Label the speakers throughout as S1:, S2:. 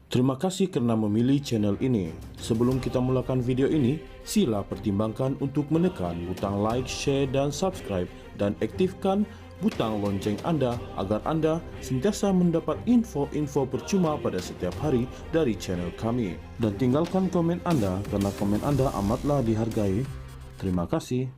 S1: Terima kasih karena memilih channel ini. Sebelum kita mulakan video ini, sila pertimbangkan untuk menekan butang like, share, dan subscribe, dan aktifkan butang lonceng Anda agar Anda sentiasa mendapat info-info percuma pada setiap hari dari channel kami. Dan tinggalkan komen Anda karena komen Anda amatlah dihargai. Terima kasih.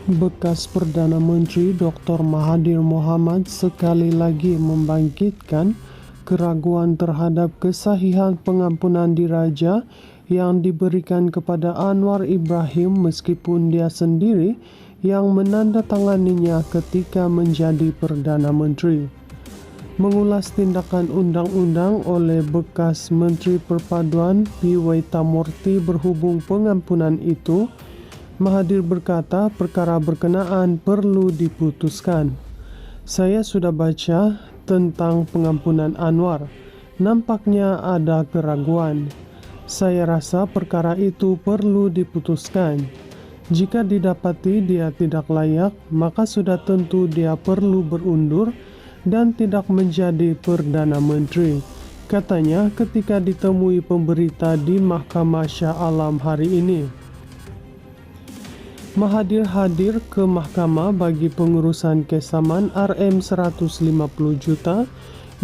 S2: Bekas Perdana Menteri Dr. Mahathir Mohamad sekali lagi membangkitkan keraguan terhadap kesahihan pengampunan diraja yang diberikan kepada Anwar Ibrahim meskipun dia sendiri yang menandatanganinya ketika menjadi Perdana Menteri. Mengulas tindakan undang-undang oleh bekas Menteri Perpaduan P. Waitamurty berhubung pengampunan itu, Mahathir berkata perkara berkenaan perlu diputuskan. Saya sudah baca tentang pengampunan Anwar. Nampaknya ada keraguan. Saya rasa perkara itu perlu diputuskan. Jika didapati dia tidak layak, maka sudah tentu dia perlu berundur dan tidak menjadi Perdana Menteri, katanya ketika ditemui pemberita di Mahkamah Shah Alam hari ini. Mahathir hadir ke mahkamah bagi pengurusan kesaman Rm150 juta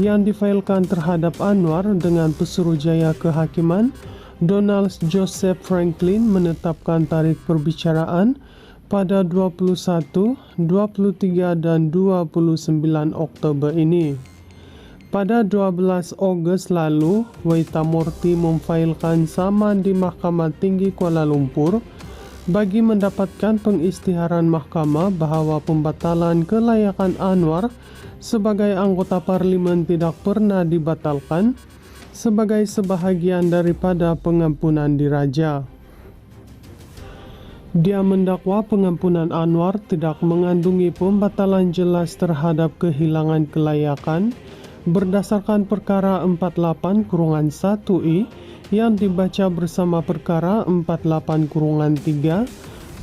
S2: yang difailkan terhadap Anwar dengan Pesuruhjaya Kehakiman Donald Joseph Franklin menetapkan tarikh perbicaraan pada 21, 23 dan 29 Oktober ini. Pada 12 Ogos lalu, Waitamurty memfailkan saman di Mahkamah Tinggi Kuala Lumpur bagi mendapatkan pengisytiharan mahkamah bahawa pembatalan kelayakan Anwar sebagai anggota parlimen tidak pernah dibatalkan sebagai sebahagian daripada pengampunan diraja. Dia mendakwa pengampunan Anwar tidak mengandungi pembatalan jelas terhadap kehilangan kelayakan berdasarkan perkara 48-1I yang dibaca bersama perkara 48-3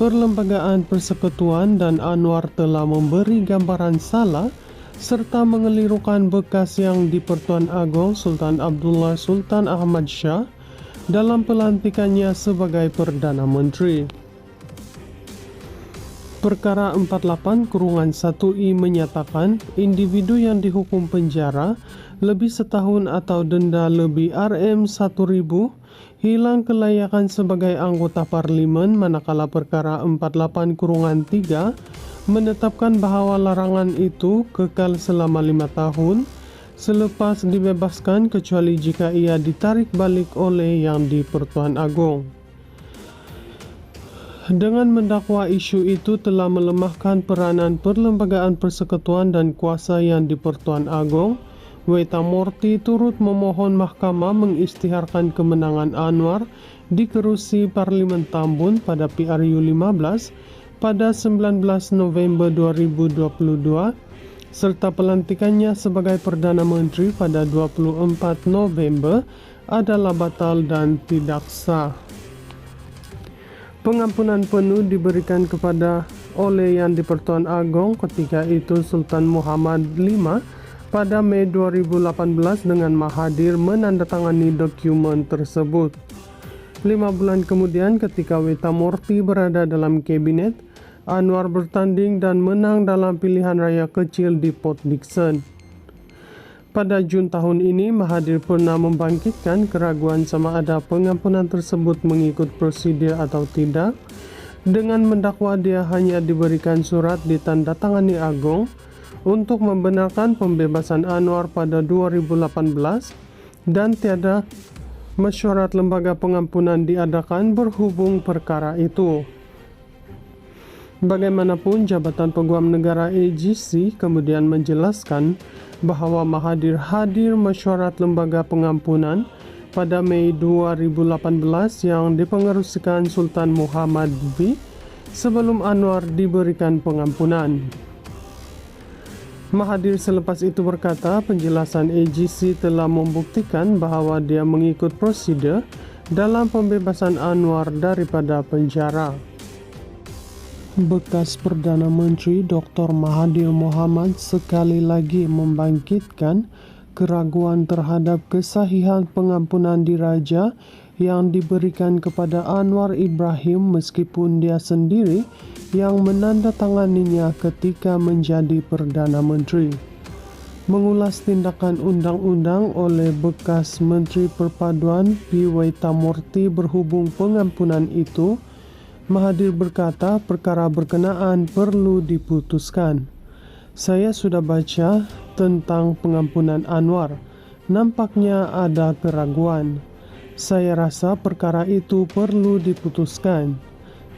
S2: Perlembagaan Persekutuan, dan Anwar telah memberi gambaran salah serta mengelirukan bekas yang di-Pertuan Agong Sultan Abdullah Sultan Ahmad Shah dalam pelantikannya sebagai Perdana Menteri. Perkara 48-1I menyatakan individu yang dihukum penjara lebih setahun atau denda lebih Rm1.000 hilang kelayakan sebagai anggota parlimen, manakala perkara 48-3 menetapkan bahawa larangan itu kekal selama 5 tahun selepas dibebaskan kecuali jika ia ditarik balik oleh Yang di-Pertuan Agong. Dengan mendakwa isu itu telah melemahkan peranan Perlembagaan Persekutuan dan kuasa Yang di-Pertuan Agong, Waitamurty turut memohon mahkamah mengisytiharkan kemenangan Anwar di kerusi Parlimen Tambun pada PRU 15 pada 19 November 2022 serta pelantikannya sebagai Perdana Menteri pada 24 November adalah batal dan tidak sah. Pengampunan penuh diberikan kepada oleh Yang di-Pertuan Agong ketika itu Sultan Muhammad V pada Mei 2018 dengan Mahathir menandatangani dokumen tersebut. 5 bulan kemudian ketika Waitamurty berada dalam kabinet, Anwar bertanding dan menang dalam pilihan raya kecil di Port Dickson. Pada Jun tahun ini, Mahathir pernah membangkitkan keraguan sama ada pengampunan tersebut mengikut prosedur atau tidak, dengan mendakwa dia hanya diberikan surat ditandatangani Agong untuk membenarkan pembebasan Anwar pada 2018 dan tiada mesyuarat lembaga pengampunan diadakan berhubung perkara itu. Bagaimanapun, Jabatan Peguam Negara AGC kemudian menjelaskan bahawa Mahathir hadir mesyuarat lembaga pengampunan pada Mei 2018 yang dipengerusikan Sultan Muhammad V sebelum Anwar diberikan pengampunan. Mahathir selepas itu berkata penjelasan AGC telah membuktikan bahawa dia mengikut prosedur dalam pembebasan Anwar daripada penjara. Bekas Perdana Menteri Dr. Mahathir Mohamad sekali lagi membangkitkan keraguan terhadap kesahihan pengampunan diraja yang diberikan kepada Anwar Ibrahim meskipun dia sendiri yang menandatanganinya ketika menjadi Perdana Menteri. Mengulas tindakan undang-undang oleh bekas Menteri Perpaduan P. Waitamurty berhubung pengampunan itu, Mahathir berkata perkara berkenaan perlu diputuskan. Saya sudah baca tentang pengampunan Anwar. Nampaknya ada keraguan. Saya rasa perkara itu perlu diputuskan.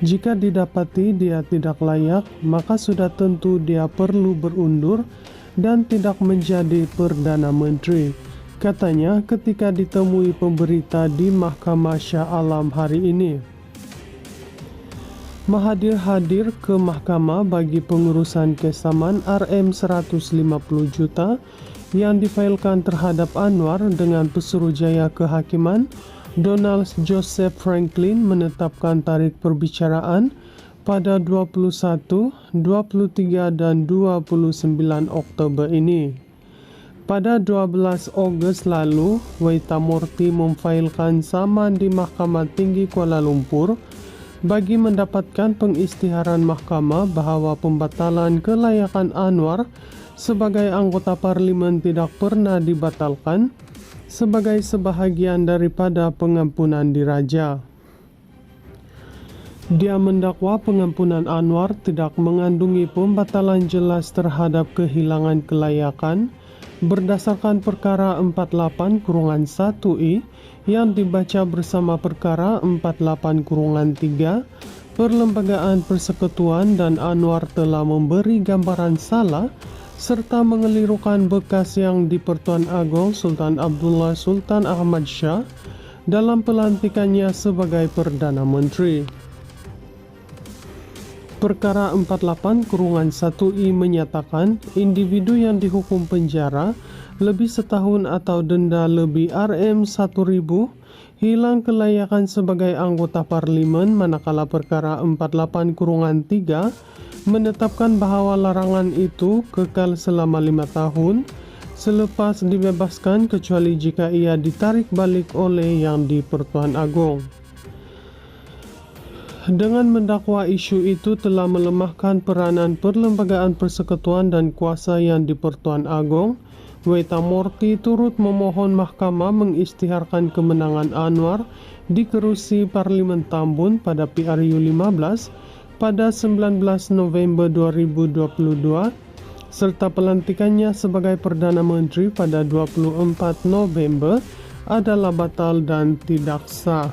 S2: Jika didapati dia tidak layak, maka sudah tentu dia perlu berundur dan tidak menjadi Perdana Menteri, katanya ketika ditemui pemberita di Mahkamah Shah Alam hari ini. Mahathir hadir ke mahkamah bagi pengurusan kesamaan Rm150 juta yang difailkan terhadap Anwar dengan Pesuruhjaya Kehakiman Donald Joseph Franklin menetapkan tarikh perbicaraan pada 21, 23 dan 29 Oktober ini. Pada 12 Ogos lalu, Waitamurty memfailkan saman di Mahkamah Tinggi Kuala Lumpur bagi mendapatkan pengisytiharan mahkamah bahawa pembatalan kelayakan Anwar sebagai anggota parlimen tidak pernah dibatalkan sebagai sebahagian daripada pengampunan diraja. Dia mendakwa pengampunan Anwar tidak mengandungi pembatalan jelas terhadap kehilangan kelayakan berdasarkan perkara 48-1I yang dibaca bersama perkara 48-3 Perlembagaan Persekutuan, dan Anwar telah memberi gambaran salah serta mengelirukan bekas yang di-Pertuan Agong Sultan Abdullah Sultan Ahmad Shah dalam pelantikannya sebagai Perdana Menteri. Perkara 48-1I menyatakan individu yang dihukum penjara lebih setahun atau denda lebih Rm1.000 hilang kelayakan sebagai anggota parlimen, manakala perkara 48-3 menetapkan bahawa larangan itu kekal selama 5 tahun selepas dibebaskan kecuali jika ia ditarik balik oleh Yang di-Pertuan Agong. Dengan mendakwa isu itu telah melemahkan peranan Perlembagaan Persekutuan dan kuasa Yang di-Pertuan Agong, Waitamurty turut memohon mahkamah mengisytiharkan kemenangan Anwar di kerusi Parlimen Tambun pada PRU 15 pada 19 November 2022 serta pelantikannya sebagai Perdana Menteri pada 24 November adalah batal dan tidak sah.